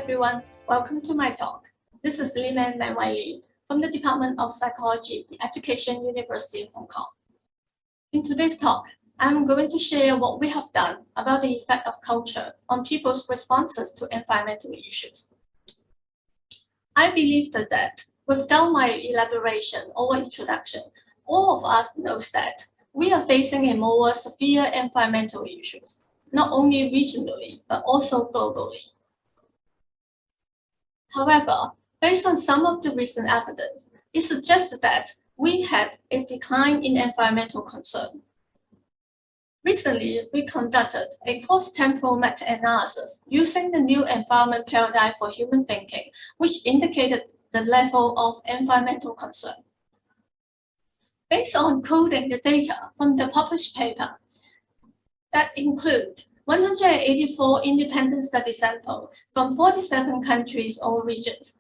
everyone, welcome to my talk. This is Liman from the Department of Psychology, the Education University of Hong Kong. In today's talk, I'm going to share what we have done about the effect of culture on people's responses to environmental issues. I believe that without my elaboration or introduction, all of us knows that we are facing a more severe environmental issues, not only regionally, but also globally. However, based on some of the recent evidence, it suggests that we had a decline in environmental concern. Recently, we conducted a cross-temporal meta-analysis using the new environment paradigm for human thinking, which indicated the level of environmental concern. Based on coding the data from the published paper that include 184 independent study samples from 47 countries or regions.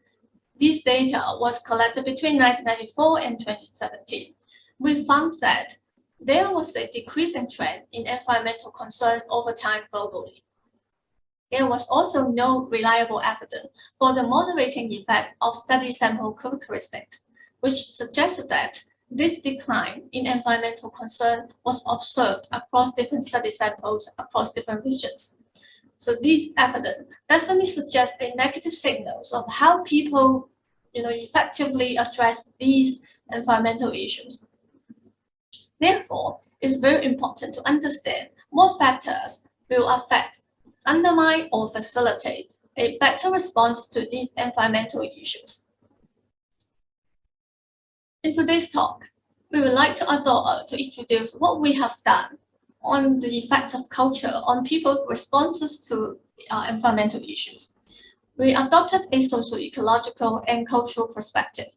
This data was collected between 1994 and 2017. We found that there was a decreasing trend in environmental concern over time globally. There was also no reliable evidence for the moderating effect of study sample characteristics, which suggested that this decline in environmental concern was observed across different study samples across different regions. So these evidence definitely suggest a negative signals of how people effectively address these environmental issues. Therefore, it's very important to understand what factors will affect, undermine, or facilitate a better response to these environmental issues. In today's talk, we would like to introduce what we have done on the effect of culture on people's responses to environmental issues. We adopted a socio-ecological and cultural perspective.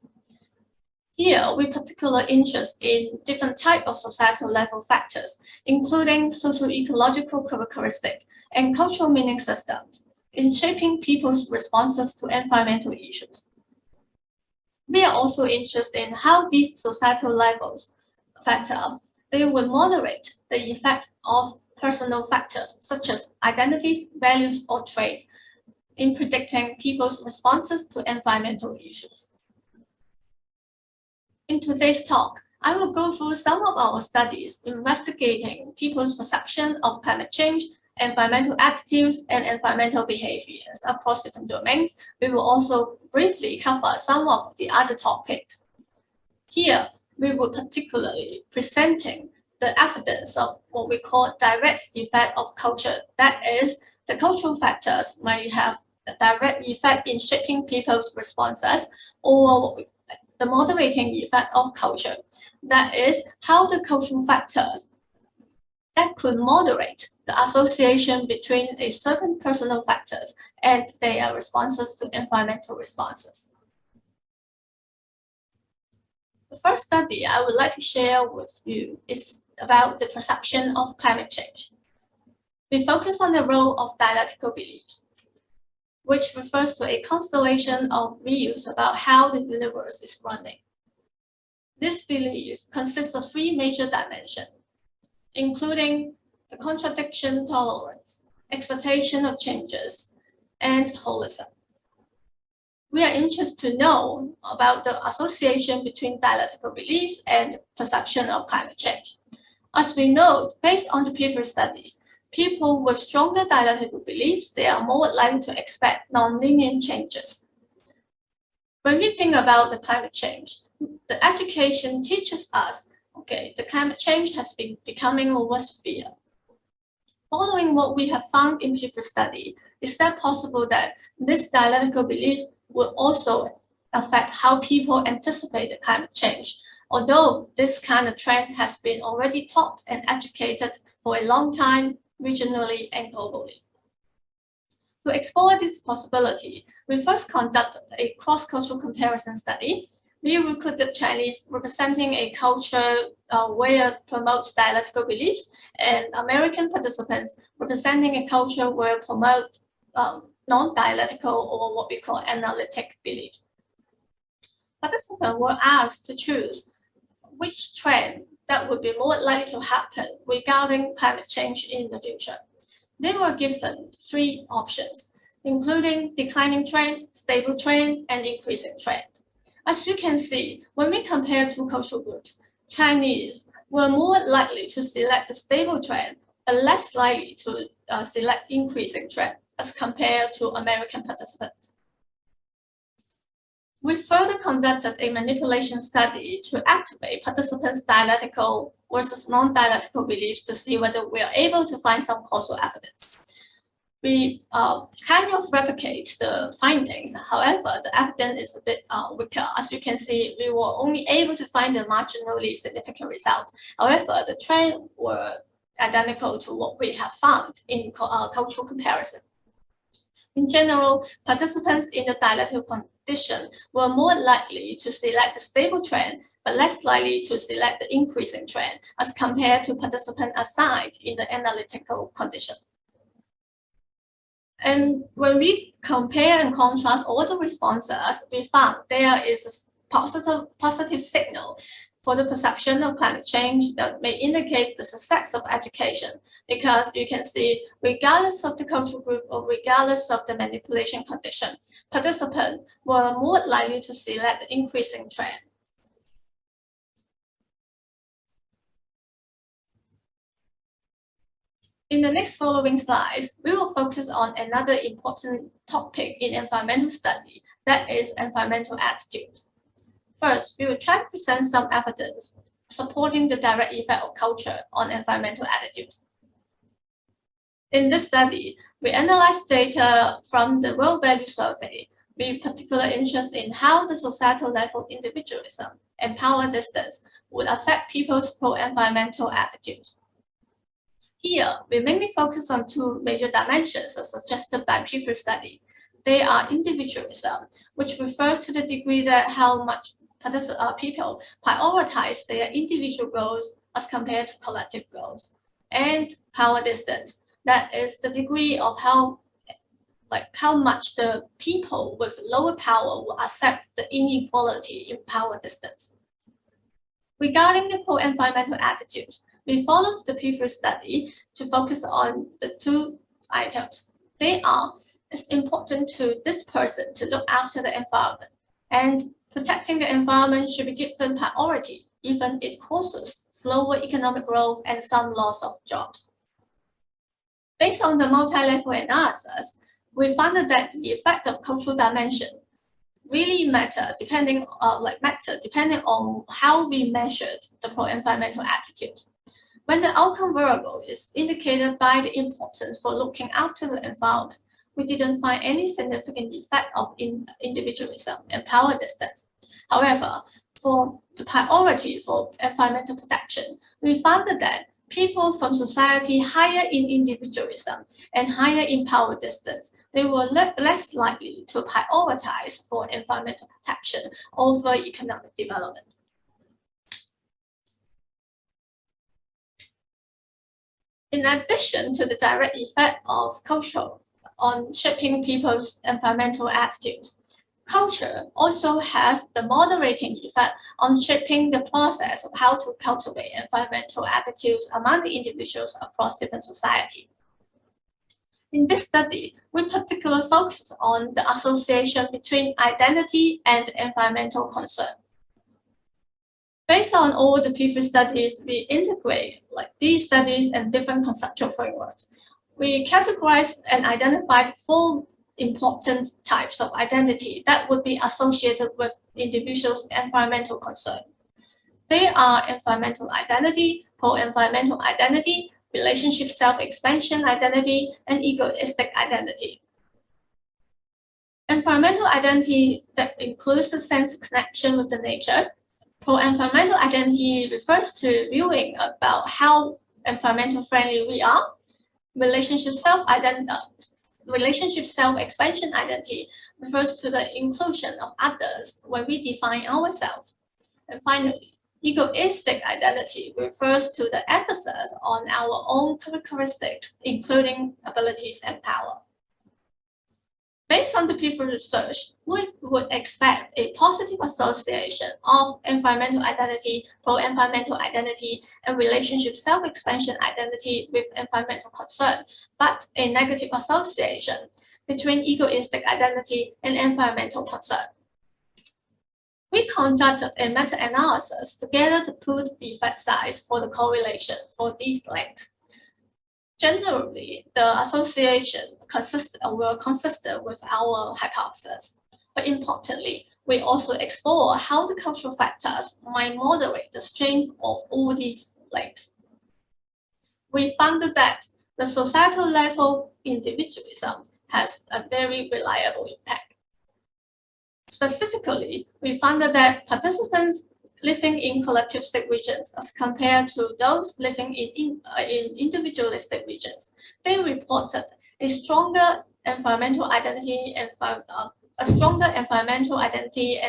Here, we particular interest in different types of societal level factors, including socio-ecological characteristics and cultural meaning systems, in shaping people's responses to environmental issues. We are also interested in how these societal levels they will moderate the effect of personal factors such as identities, values, or trade in predicting people's responses to environmental issues. In today's talk, I will go through some of our studies investigating people's perception of climate change, environmental attitudes, and environmental behaviors across different domains. We will also briefly cover some of the other topics. Here, we will particularly presenting the evidence of what we call direct effect of culture. That is, the cultural factors may have a direct effect in shaping people's responses, or the moderating effect of culture. That is, how the cultural factors that could moderate the association between a certain personal factors and their responses to environmental responses. The first study I would like to share with you is about the perception of climate change. We focus on the role of dialectical beliefs, which refers to a constellation of views about how the universe is running. This belief consists of three major dimensions, including the contradiction tolerance, expectation of changes, and holism. We are interested to know about the association between dialectical beliefs and perception of climate change. As we know, based on the previous studies, people with stronger dialectical beliefs, they are more likely to expect non-linear changes. When we think about the climate change, the education teaches us the climate change has been becoming more severe. Following what we have found in previous study, is that possible that this dialectical beliefs will also affect how people anticipate the climate change, although this kind of trend has been already taught and educated for a long time, regionally and globally. To explore this possibility, we first conducted a cross-cultural comparison study. We recruited Chinese representing a culture where it promotes dialectical beliefs, and American participants representing a culture where it promotes non-dialectical or what we call analytic beliefs. Participants were asked to choose which trend that would be more likely to happen regarding climate change in the future. They were given three options. including declining trend, stable trend, and increasing trend. As you can see, when we compare two cultural groups, Chinese were more likely to select the stable trend, but less likely to select increasing trend as compared to American participants. We further conducted a manipulation study to activate participants' dialectical versus non-dialectical beliefs to see whether we are able to find some causal evidence. We kind of replicate the findings. However, the evidence is a bit weaker. As you can see, we were only able to find a marginally significant result. However, the trend were identical to what we have found in cultural comparison. In general, participants in the dialectical condition were more likely to select the stable trend, but less likely to select the increasing trend as compared to participants assigned in the analytical condition. And when we compare and contrast all the responses, we found there is a positive signal for the perception of climate change that may indicate the success of education, because you can see, regardless of the cultural group or regardless of the manipulation condition, participants were more likely to select the increasing trend. In the next following slides, we will focus on another important topic in environmental study, that is environmental attitudes. First, we will try to present some evidence supporting the direct effect of culture on environmental attitudes. In this study, we analyzed data from the World Value Survey with particular interest in how the societal level individualism and power distance would affect people's pro-environmental attitudes. Here, we mainly focus on two major dimensions as suggested by previous study. They are individualism, which refers to the degree that how much people prioritize their individual goals as compared to collective goals, and power distance, that is the degree of how much the people with lower power will accept the inequality in power distance. Regarding the pro-environmental attitudes, we followed the previous study to focus on the two items. They are, it's important to this person to look after the environment, and protecting the environment should be given priority, even if it causes slower economic growth and some loss of jobs. Based on the multi-level analysis, we found that the effect of cultural dimension really matter depending on how we measured the pro-environmental attitudes. When the outcome variable is indicated by the importance for looking after the environment, we didn't find any significant effect of individualism and power distance. However, for the priority for environmental protection, we found that people from society higher in individualism and higher in power distance, they were less likely to prioritize for environmental protection over economic development. In addition to the direct effect of culture on shaping people's environmental attitudes, culture also has the moderating effect on shaping the process of how to cultivate environmental attitudes among the individuals across different societies. In this study, we particularly focus on the association between identity and environmental concern. Based on all the previous studies, we integrate these studies and different conceptual frameworks. We categorized and identified 4 important types of identity that would be associated with individuals' environmental concern. They are environmental identity, pro-environmental identity, relationship self-expansion identity, and egoistic identity. Environmental identity that includes a sense of connection with the nature. Pro-environmental identity refers to viewing about how environmental friendly we are. Relationship self-expansion identity refers to the inclusion of others when we define ourselves. And finally, egoistic identity refers to the emphasis on our own characteristics, including abilities and power. Based on the previous research, we would expect a positive association of environmental identity, pro-environmental identity, and relationship self-expansion identity with environmental concern, but a negative association between egoistic identity and environmental concern. We conducted a meta-analysis to gather the pooled effect size for the correlation for these links. Generally, the association were consistent with our hypothesis. But importantly, we also explore how the cultural factors might moderate the strength of all these links. We found that the societal level individualism has a very reliable impact. Specifically, we found that participants living in collectivistic regions as compared to those living in individualistic regions, they reported a stronger environmental identity and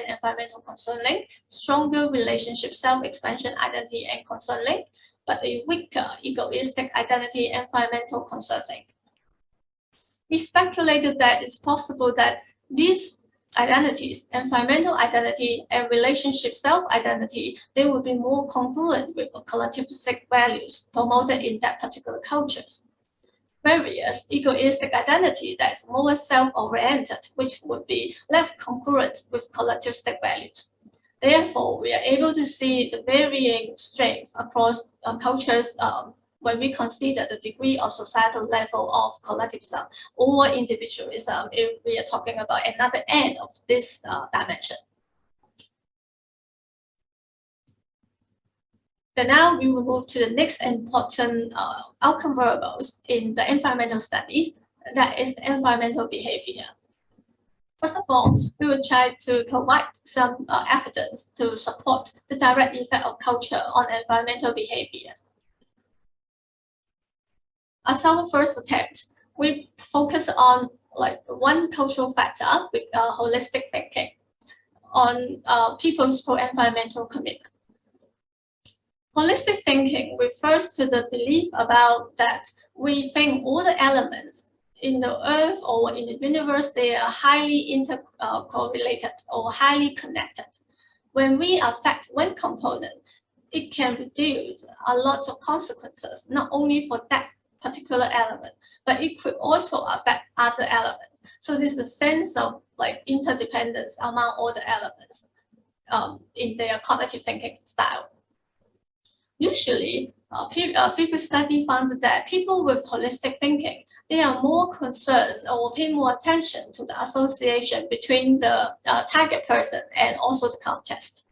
environmental concern link, stronger relationship self-expansion identity and concern link, but a weaker egoistic identity environmental concern link. We speculated that it's possible that these identities, environmental identity and relationship self-identity, they will be more congruent with collectivistic values promoted in that particular cultures. Whereas egoistic identity that is more self-oriented, which would be less congruent with collectivistic values. Therefore, we are able to see the varying strength across cultures when we consider the degree of societal level of collectivism or individualism, if we are talking about another end of this dimension. Then now we will move to the next important outcome variables in the environmental studies, that is environmental behavior. First of all, we will try to provide some evidence to support the direct effect of culture on environmental behaviors. As our first attempt, we focus on one cultural factor with holistic thinking on people's pro-environmental commitment. Holistic thinking refers to the belief about that we think all the elements in the earth or in the universe, they are highly intercorrelated or highly connected. When we affect one component, it can produce a lot of consequences, not only for that particular element, but it could also affect other elements. So there's a sense of interdependence among all the elements in their cognitive thinking style. Usually, previous study found that people with holistic thinking, they are more concerned or pay more attention to the association between the target person and also the context.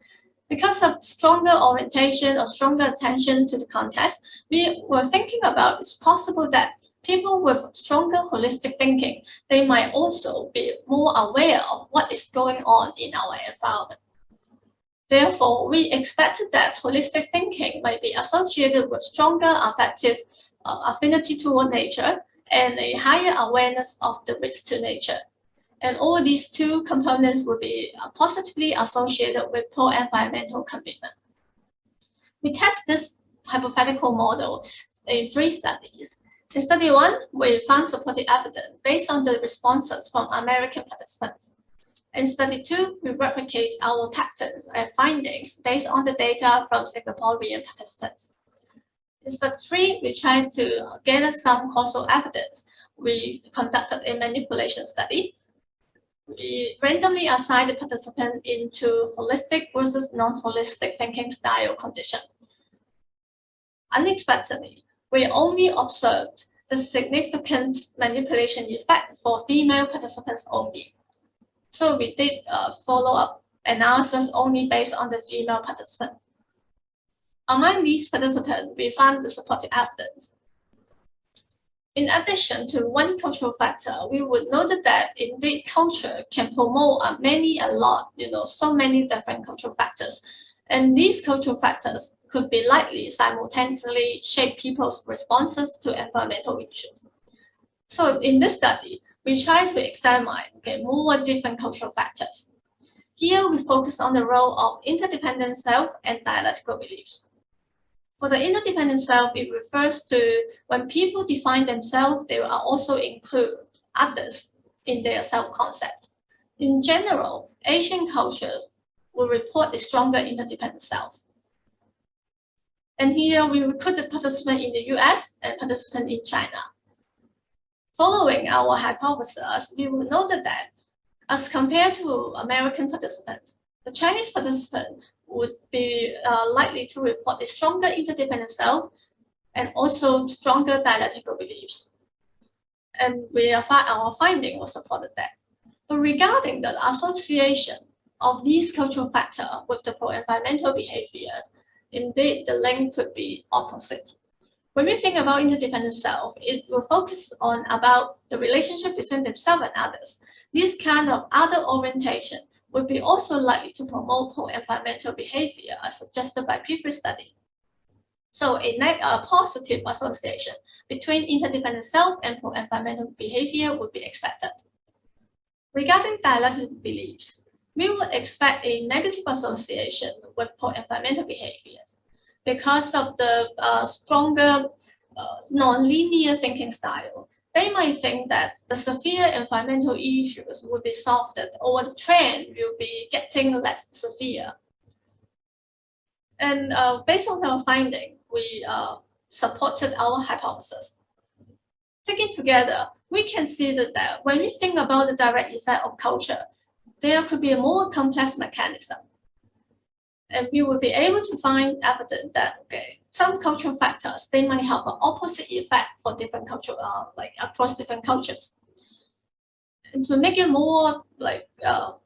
Because of stronger orientation or stronger attention to the context, we were thinking about it's possible that people with stronger holistic thinking, they might also be more aware of what is going on in our environment. Therefore, we expected that holistic thinking might be associated with stronger affective affinity toward nature and a higher awareness of the risk to nature. And all these two components will be positively associated with pro-environmental commitment. We test this hypothetical model in 3 studies. In study 1, we found supportive evidence based on the responses from American participants. In study 2, we replicate our patterns and findings based on the data from Singaporean participants. In study 3, we tried to gather some causal evidence. We conducted a manipulation study. We randomly assigned the participant into holistic versus non-holistic thinking style condition. Unexpectedly, we only observed the significant manipulation effect for female participants only. So we did follow-up analysis only based on the female participant. Among these participants, we found the supportive evidence. In addition to one cultural factor, we would note that indeed culture can promote so many different cultural factors. And these cultural factors could be likely simultaneously shape people's responses to environmental issues. So in this study, we try to examine more different cultural factors. Here we focus on the role of interdependent self and dialectical beliefs. For the interdependent self, it refers to when people define themselves, they will also include others in their self-concept. In general, Asian cultures will report a stronger interdependent self. And here we recruited participants in the US and participants in China. Following our hypothesis, we would note that as compared to American participants, the Chinese participant would be likely to report a stronger interdependent self and also stronger dialectical beliefs. And our finding was supported that. But regarding the association of these cultural factors with the pro-environmental behaviors, indeed the link could be opposite. When we think about interdependent self, it will focus on about the relationship between themselves and others. This kind of other orientation would be also likely to promote pro-environmental behavior as suggested by previous study. So a positive association between interdependent self and pro-environmental behavior would be expected. Regarding dialectical beliefs, we would expect a negative association with pro-environmental behaviors because of the stronger non-linear thinking style. They might think that the severe environmental issues will be solved or the trend will be getting less severe. And based on our finding, we supported our hypothesis. Taken together, we can see that when we think about the direct effect of culture, there could be a more complex mechanism. And we will be able to find evidence that some cultural factors, they might have an opposite effect for different culture, like across different cultures. And to make it more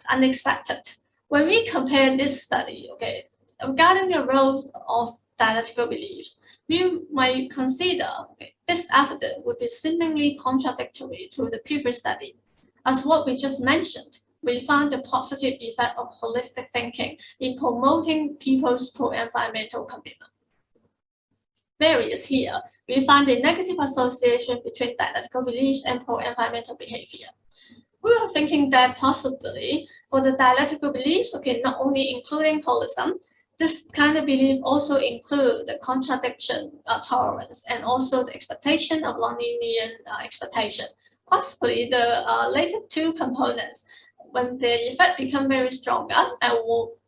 unexpected, when we compare this study, regarding the roles of dialectical beliefs, we might consider this evidence would be seemingly contradictory to the previous study. As what we just mentioned, we found the positive effect of holistic thinking in promoting people's pro-environmental commitment. Whereas here, we find a negative association between dialectical beliefs and pro-environmental behavior. We were thinking that possibly for the dialectical beliefs, not only including holism, this kind of belief also include the contradiction tolerance and also the expectation of non-linear expectation. Possibly the later two components, when the effect become very stronger,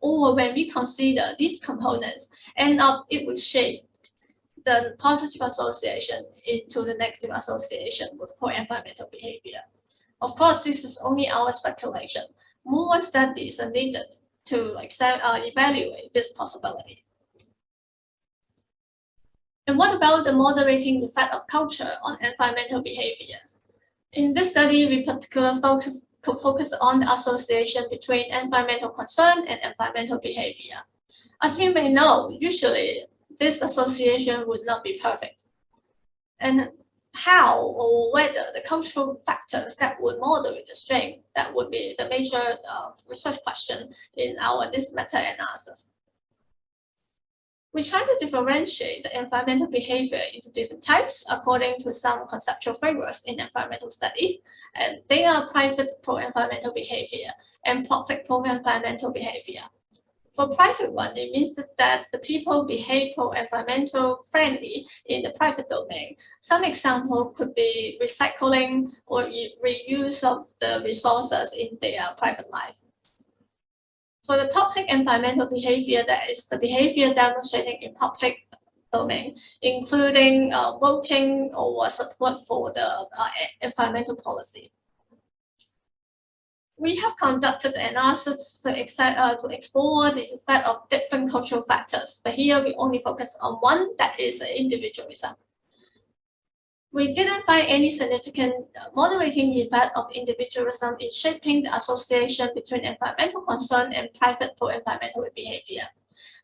or when we consider these components, it will shape the positive association into the negative association with pro-environmental behavior. Of course, this is only our speculation. More studies are needed to evaluate this possibility. And what about the moderating effect of culture on environmental behaviors? In this study, we particularly focus on the association between environmental concern and environmental behavior. As we may know, usually this association would not be perfect. And how or whether the cultural factors that would moderate the strength, that would be the major research question in this meta-analysis. We try to differentiate the environmental behavior into different types according to some conceptual frameworks in environmental studies, and they are private pro-environmental behavior and public pro-environmental behavior. For private one, it means that the people behave pro-environmental friendly in the private domain. Some example could be recycling or reuse of the resources in their private life. For the public environmental behavior, that is the behavior demonstrating in public domain, including voting or support for the environmental policy. We have conducted analysis to explore the effect of different cultural factors, but here we only focus on one, that is individualism. We didn't find any significant moderating effect of individualism in shaping the association between environmental concern and private pro-environmental behavior.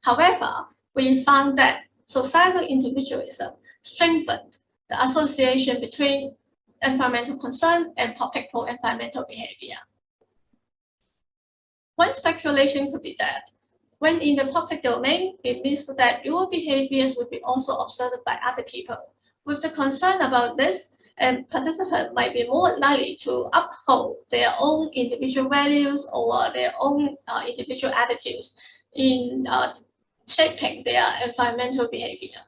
However, we found that societal individualism strengthened the association between environmental concern and public pro-environmental behavior. One speculation could be that when in the public domain, it means that your behaviors will be also observed by other people. With the concern about this, a participant might be more likely to uphold their own individual values or their own individual attitudes in shaping their environmental behavior.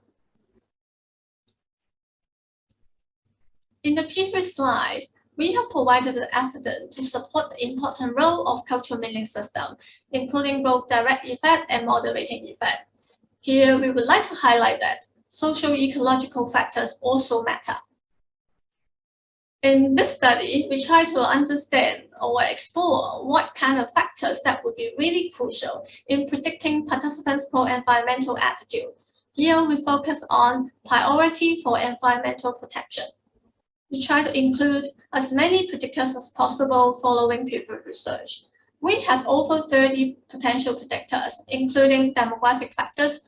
In the previous slides, we have provided the evidence to support the important role of cultural meaning system, including both direct effect and moderating effect. Here, we would like to highlight that social ecological factors also matter. In this study, we try to understand or explore what kind of factors that would be really crucial in predicting participants' pro-environmental attitude. Here, we focus on priority for environmental protection. We try to include as many predictors as possible following previous research. We had over 30 potential predictors, including demographic factors,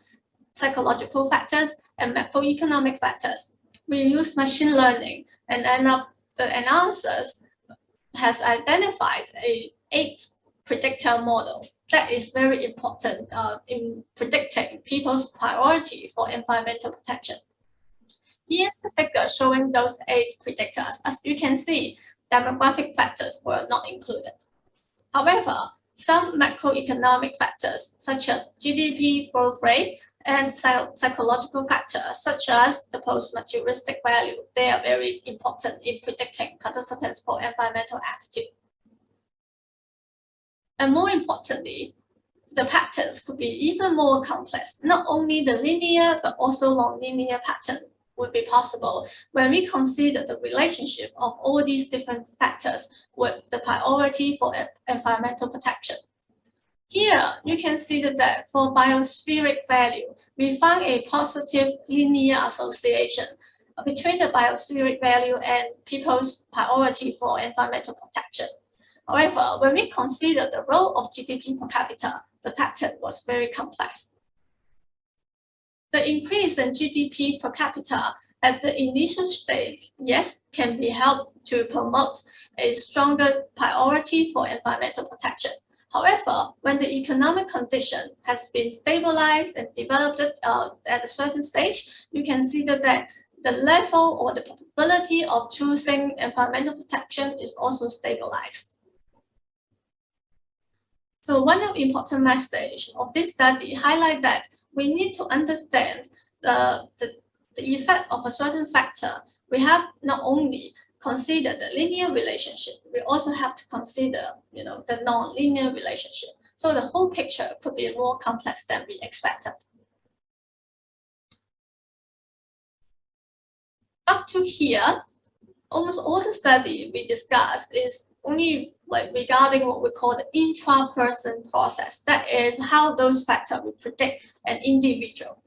psychological factors, and macroeconomic factors. We used machine learning and the analysis has identified a 8 predictor model that is very important in predicting people's priority for environmental protection. Here's the figure showing those 8 predictors. As you can see, demographic factors were not included. However, some macroeconomic factors, such as GDP growth rate, and psychological factors, such as the post-materialistic value, they are very important in predicting participants' for environmental attitude. And more importantly, the patterns could be even more complex. Not only the linear, but also non-linear pattern would be possible when we consider the relationship of all these different factors with the priority for environmental protection. Here, you can see that for biospheric value, we found a positive linear association between the biospheric value and people's priority for environmental protection. However, when we consider the role of GDP per capita, the pattern was very complex. The increase in GDP per capita at the initial stage, yes, can be helped to promote a stronger priority for environmental protection. However, when the economic condition has been stabilized and developed at a certain stage, you can see that the level or the probability of choosing environmental protection is also stabilized. So one important message of this study highlights that we need to understand the effect of a certain factor. We have not only consider the linear relationship, we also have to consider, the non-linear relationship. So the whole picture could be more complex than we expected. Up to here, almost all the study we discussed is only regarding what we call the intra-person process. That is how those factors will predict an individual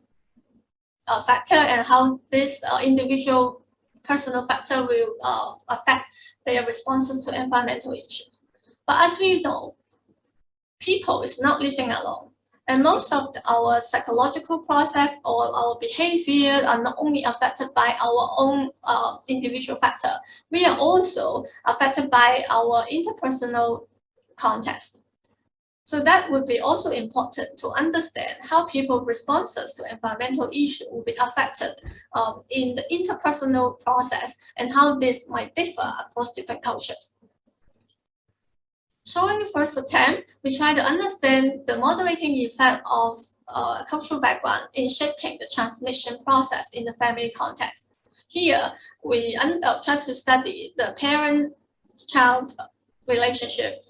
factor and how this individual personal factor will affect their responses to environmental issues. But as we know, people is not living alone. And most of our psychological process or our behavior are not only affected by our own individual factor, we are also affected by our interpersonal context. So that would be also important to understand how people's responses to environmental issues will be affected in the interpersonal process and how this might differ across different cultures. Showing the first attempt, we try to understand the moderating effect of cultural background in shaping the transmission process in the family context. Here, we try to study the parent-child relationship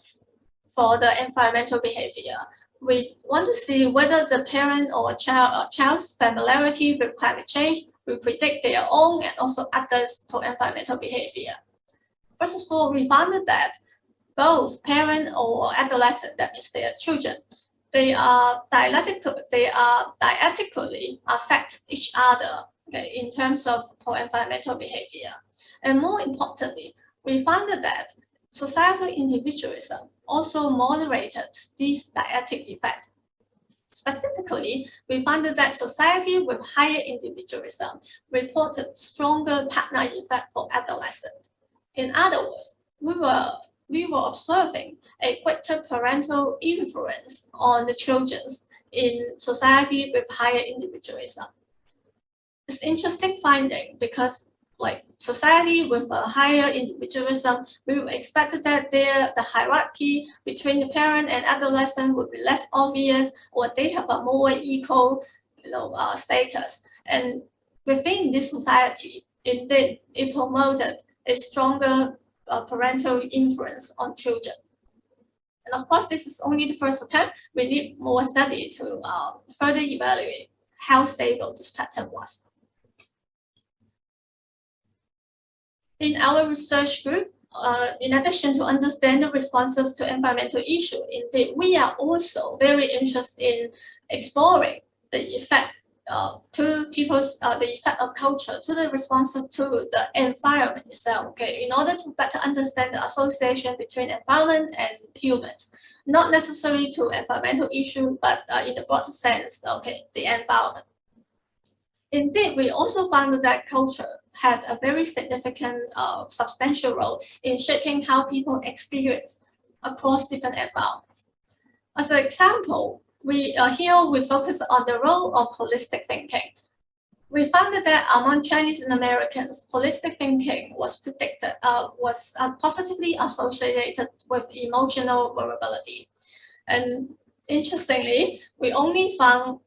for the environmental behavior. We want to see whether the parent or child's familiarity with climate change will predict their own and also others' environmental behavior. First of all, we found that both parent or adolescent, that means their children, they are dialectically affect each other in terms of environmental behavior. And more importantly, we found that societal individualism also moderated this dyadic effect. Specifically, we found that society with higher individualism reported stronger partner effect for adolescents. In other words, we were observing a greater parental influence on the children in society with higher individualism. It's an interesting finding because society with a higher individualism, we expected that the hierarchy between the parent and adolescent would be less obvious, or they have a more equal status. And within this society, indeed, it promoted a stronger parental influence on children. And of course, this is only the first attempt. We need more study to further evaluate how stable this pattern was. In our research group, in addition to understand the responses to environmental issues, indeed, we are also very interested in exploring the effect to people's the effect of culture to the responses to the environment itself. Okay, in order to better understand the association between environment and humans, not necessarily to environmental issue, but in the broader sense, okay, the environment. Indeed, we also found that culture had a very significant, substantial role in shaping how people experience across different environments. As an example, here we focus on the role of holistic thinking. We found that among Chinese and Americans, holistic thinking was positively associated with emotional vulnerability. And interestingly, we only found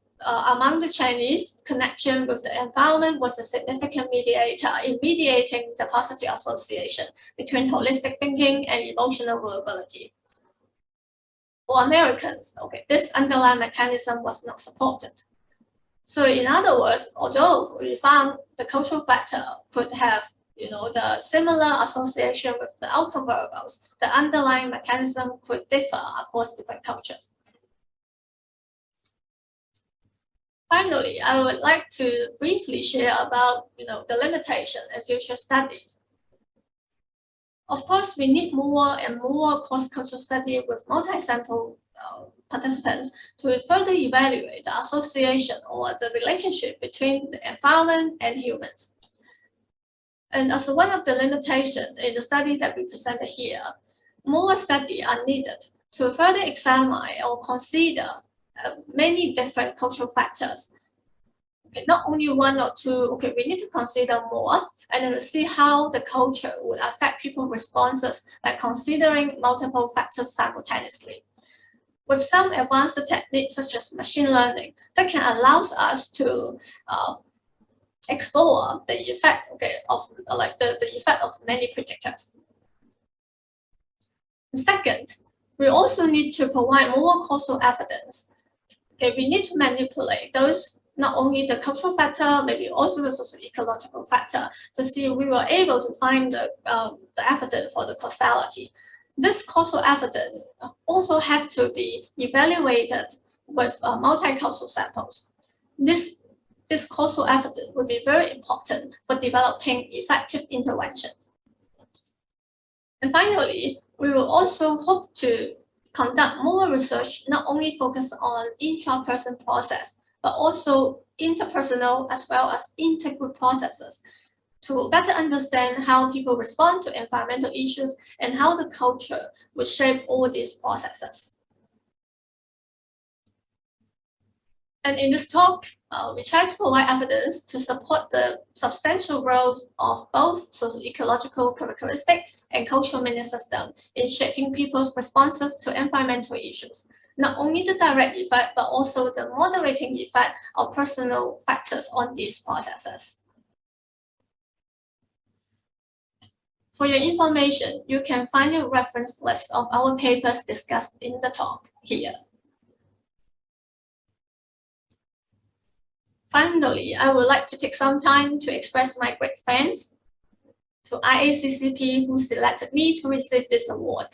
among the Chinese, connection with the environment was a significant mediator in mediating the positive association between holistic thinking and emotional vulnerability. For Americans, okay, this underlying mechanism was not supported. So in other words, although we found the cultural factor could have the similar association with the outcome variables, the underlying mechanism could differ across different cultures. Finally, I would like to briefly share about the limitation and future studies. Of course, we need more and more cross-cultural study with multi-sample participants to further evaluate the association or the relationship between the environment and humans. And as one of the limitations in the study that we presented here, more study are needed to further examine or consider many different cultural factors. Okay, not only one or two, okay, we need to consider more and then see how the culture would affect people's responses by considering multiple factors simultaneously. With some advanced techniques such as machine learning, that can allow us to explore the effect of the effect of many predictors. Second, we also need to provide more causal evidence. Okay, we need to manipulate those, not only the cultural factor, maybe also the socio-ecological factor, to see if we were able to find the evidence for the causality. This causal evidence also has to be evaluated with multicultural samples. This causal evidence will be very important for developing effective interventions. And finally, we will also hope to conduct more research, not only focus on intra-person process, but also interpersonal as well as intergroup processes to better understand how people respond to environmental issues and how the culture will shape all these processes. And in this talk, we try to provide evidence to support the substantial growth of both socio-ecological characteristics and cultural meaning system in shaping people's responses to environmental issues. Not only the direct effect, but also the moderating effect of personal factors on these processes. For your information, you can find a reference list of our papers discussed in the talk here. Finally, I would like to take some time to express my great thanks to IACCP who selected me to receive this award.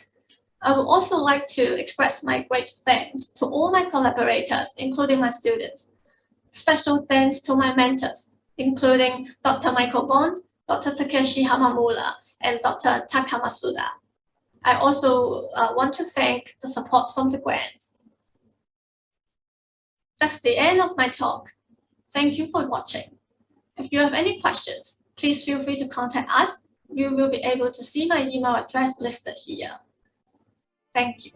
I would also like to express my great thanks to all my collaborators, including my students. Special thanks to my mentors, including Dr. Michael Bond, Dr. Takeshi Hamamura, and Dr. Taka Masuda. I also want to thank the support from the grants. That's the end of my talk. Thank you for watching. If you have any questions, please feel free to contact us. You will be able to see my email address listed here. Thank you.